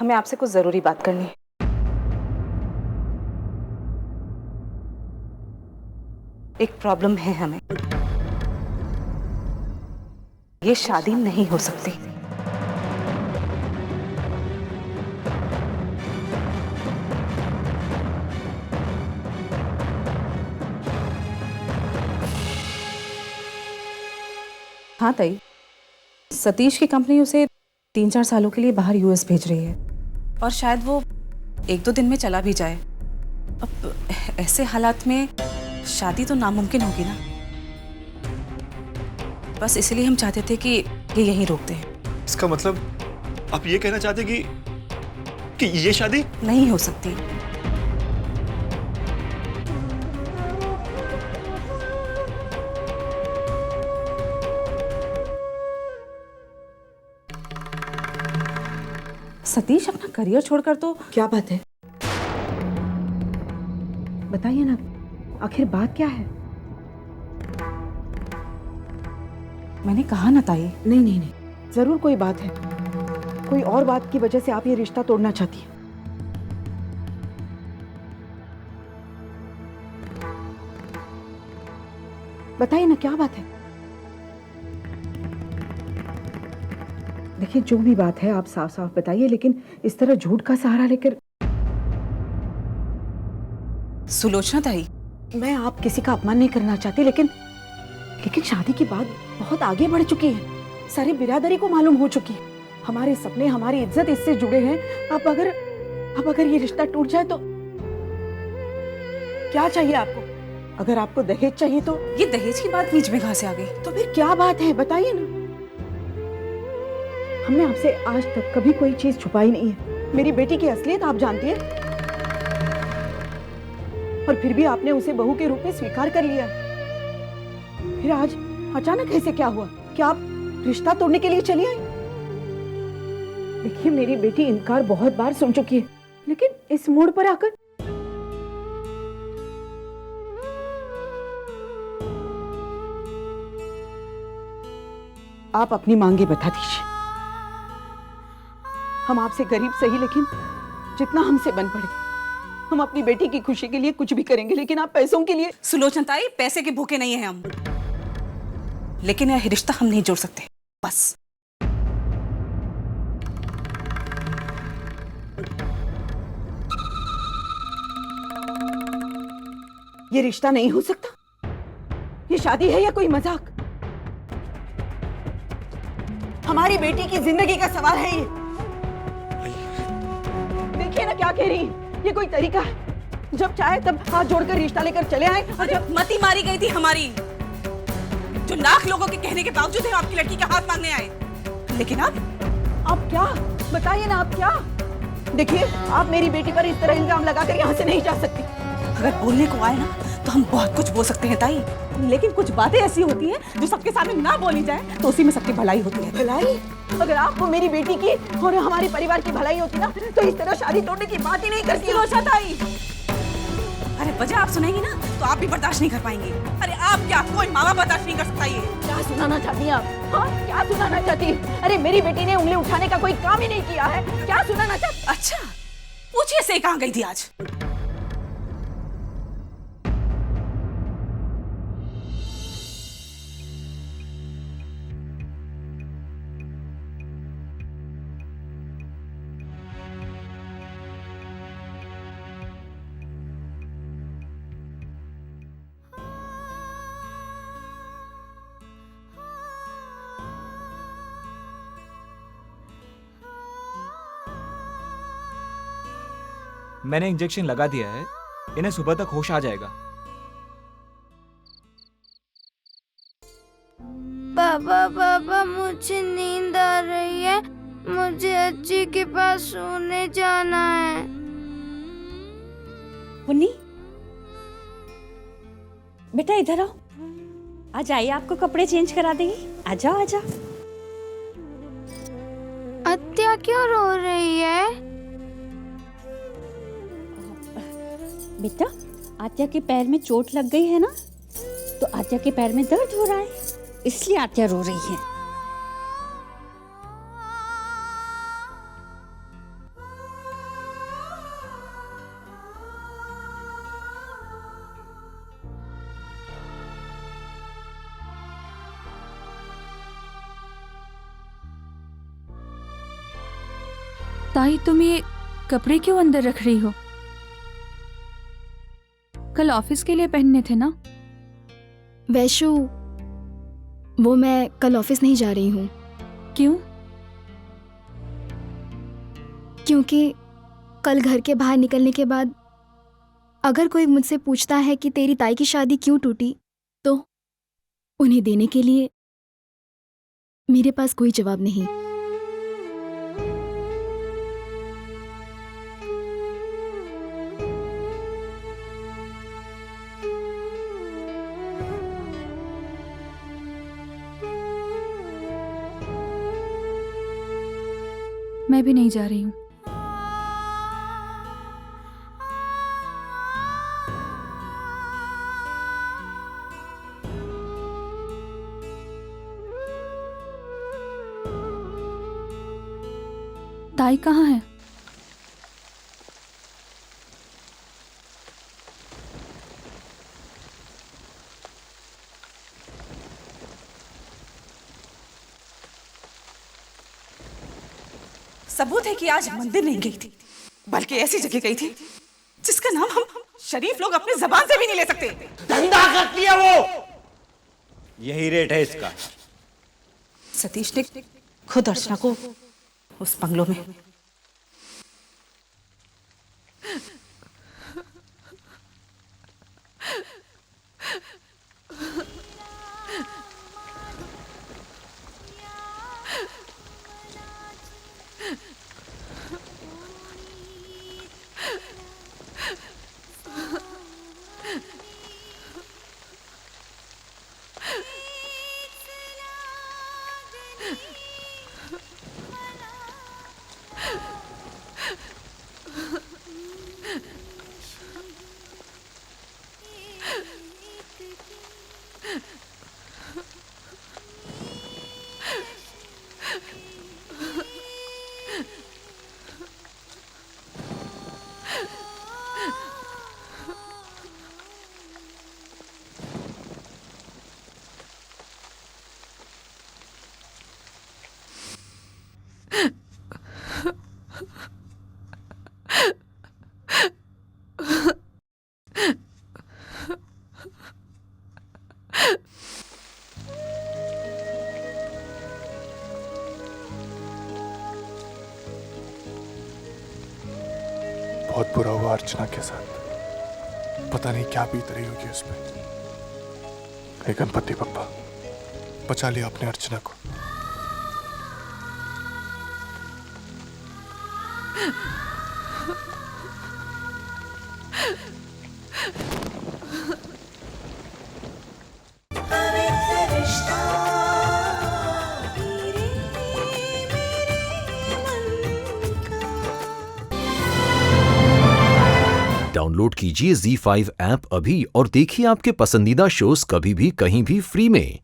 हमें आपसे कुछ जरूरी बात करनी है। एक प्रॉब्लम है हमें। ये शादी नहीं हो सकती। हाँ ताई, सतीश की कंपनी उसे 3-4 सालों के लिए बाहर यूएस भेज रही है और शायद वो 1-2 दिन में चला भी जाए। अब ऐसे हालात में शादी तो नामुमकिन होगी ना। बस इसलिए हम चाहते थे कि ये यहीं रोक दें। इसका मतलब आप ये कहना चाहते कि ये शादी नहीं हो सकती। सतीश अपना करियर छोड़कर तो क्या बात है? बताइए ना, आखिर बात क्या है? मैंने कहा ना ताई। नहीं नहीं नहीं, जरूर कोई बात है। कोई और बात की वजह से आप ये रिश्ता तोड़ना चाहती हैं। बताइए ना, क्या बात है? देखिए, जो भी बात है आप साफ साफ बताइए, लेकिन इस तरह झूठ का सहारा लेकर। सुलोचना ताई, मैं आप किसी का अपमान नहीं करना चाहती, लेकिन शादी की बात बहुत आगे बढ़ चुकी है। सारी बिरादरी को मालूम हो चुकी है। हमारे सपने, हमारी इज्जत इससे जुड़े हैं। अब अगर ये रिश्ता टूट जाए तो क्या चाहिए आपको? अगर आपको दहेज चाहिए तो ये दहेज की बात बीच में कहां से आ गई? तो फिर क्या बात है, बताइए ना। हमने आपसे आज तक कभी कोई चीज छुपाई नहीं है। मेरी बेटी की असलियत आप जानती हैं, और फिर भी आपने उसे बहू के रूप में स्वीकार कर लिया। फिर आज अचानक ऐसे क्या हुआ? क्या आप रिश्ता तोड़ने के लिए चली आई? देखिए, मेरी बेटी इनकार बहुत बार सुन चुकी है, लेकिन इस मोड़ पर आकर आप अपनी मांगे बता दीजिए। हम आपसे गरीब सही, लेकिन जितना हमसे बन पड़े हम अपनी बेटी की खुशी के लिए कुछ भी करेंगे, लेकिन आप पैसों के लिए। सुलोचना ताई, पैसे के भूखे नहीं हैं हम, लेकिन यह रिश्ता हम नहीं जोड़ सकते। बस ये रिश्ता नहीं हो सकता। ये शादी है या कोई मजाक? हमारी बेटी की जिंदगी का सवाल है ये। देखिए ना क्या कह रही है। ये कोई तरीका है? जब चाहे तब हाथ जोड़कर रिश्ता लेकर चले आए, और जब मती मारी गई थी हमारी, जो लाख लोगों के कहने के बावजूद हम आपकी लड़की का हाथ मांगने आए। लेकिन आप क्या? बताइए ना, आप क्या? देखिए, आप मेरी बेटी पर इस तरह इल्जाम लगाकर यहाँ से नहीं जा सकती। अगर बोलने को आए ना तो हम बहुत कुछ बोल सकते हैं ताई, लेकिन कुछ बातें ऐसी होती हैं जो सबके सामने ना बोली जाए तो उसी में सबकी भलाई होती है। भलाई? अगर आपको मेरी बेटी की और हमारे परिवार की भलाई होती ना, तो इस तरह शादी तोड़ने की बात ही नहीं करती। सुलोचना ताई, अरे वजह आप सुनेंगी ना तो आप भी बर्दाश्त नहीं कर पाएंगे। अरे आप क्या, कोई माँ बाप बर्दाश्त नहीं कर सकता। ये क्या सुनाना चाहती हैं आप? हाँ, क्या सुनाना चाहती हैं? अरे मेरी बेटी ने उंगली उठाने का कोई काम ही नहीं किया है। क्या सुनाना चाहती? अच्छा, पूछिए से कहाँ गई थी आज? मैंने इंजेक्शन लगा दिया है, इन्हें सुबह तक होश आ जाएगा। पापा, मुझे नींद आ रही है। मुझे अज्जी के पास सोने जाना है। मुन्नी, बेटा इधर आओ। आ जाइए, आपको कपड़े चेंज करा देंगी। आ जाओ आ जाओ। अत्या क्यों रो रही है? बेटा, आत्या के पैर में चोट लग गई है ना, तो आत्या के पैर में दर्द हो रहा है, इसलिए आत्या रो रही है। ताई, तुम ये कपड़े क्यों अंदर रख रही हो? कल ऑफिस के लिए पहनने थे ना? वैशु, वो मैं कल ऑफिस नहीं जा रही हूँ। क्यों? क्योंकि कल घर के बाहर निकलने के बाद अगर कोई मुझसे पूछता है कि तेरी ताई की शादी क्यों टूटी, तो उन्हें देने के लिए मेरे पास कोई जवाब नहीं। मैं भी नहीं जा रही हूँ। ताई कहाँ है? सबूत है कि आज मंदिर नहीं गई थी, बल्कि ऐसी जगह गई थी जिसका नाम हम शरीफ लोग अपने जबान से भी नहीं ले सकते। धंधा करती है वो, यही रेट है इसका। सतीश ने खुद अर्चना को उस बंगलों में बहुत बुरा हुआ अर्चना के साथ। पता नहीं क्या बीत रही होगी उस पे। हे गणपति बप्पा, बचा लिया अपने अर्चना को। डाउनलोड कीजिए ZEE5 ऐप अभी और देखिए आपके पसंदीदा शोज कभी भी कहीं भी फ्री में।